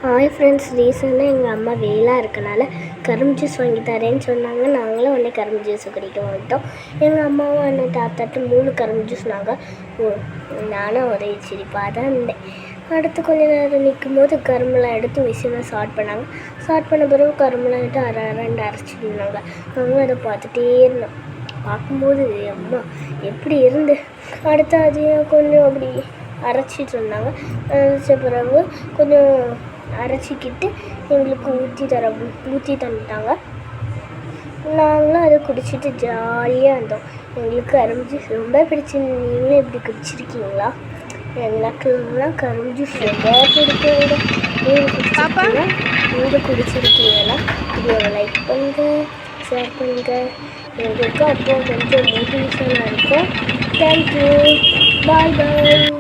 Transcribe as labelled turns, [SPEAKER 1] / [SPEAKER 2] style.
[SPEAKER 1] Hi friends, ரீசெண்டாக எங்கள் அம்மா வெயிலாக இருக்கனால கரும்பு ஜூஸ் வாங்கி தரேன்னு சொன்னாங்க. நாங்களும் உடனே கரும்பு ஜூஸ் குடிக்க வந்துட்டோம். எங்கள் அம்மாவும் அண்ணன் தாத்தாட்டு 3 கரும்பு ஜூஸ் நானும் ஒரே சிரிப்பாக தான் இருந்தேன். அடுத்து கொஞ்ச நேரம் நிற்கும் போது கரும்பெல்லாம் எடுத்து மிஷினில் ஸ்டார்ட் பண்ணாங்க. ஸ்டார்ட் பண்ண பிறகு கரும்பெல்லாம் எடுத்து அரைண்டு அரைச்சிருந்தாங்க. நாங்களும் அதை பார்த்துட்டே இருந்தோம். பார்க்கும்போது அம்மா எப்படி இருந்து அடுத்து அதையும் கொஞ்சம் அப்படி அரைச்சிட்டு இருந்தாங்க. அரைச்ச பிறகு கொஞ்சம் அரைச்சிக்கிட்டு எங்களுக்கு ஊற்றி தந்துட்டாங்க. நாங்களும் அதை குடிச்சிட்டு ஜாலியாக இருந்தோம். எங்களுக்கு கரும்பு ஜூஸ் ரொம்ப பிடிச்சிருந்து. நீங்களும் எப்படி குடிச்சிருக்கீங்களா? எனக்குலாம் கரும்பு ஜூஸ் ரொம்ப பிடிக்கும். நீங்கள் குடிச்சிருக்கீங்களா? வீடியோவை லைக் பண்ணுங்கள், ஷேர் பண்ணுங்கள். எங்களுக்கு அப்போ கொஞ்சம் மோட்டிவேஷனாக இருக்கும். தேங்க்யூ, பாய் பாய்.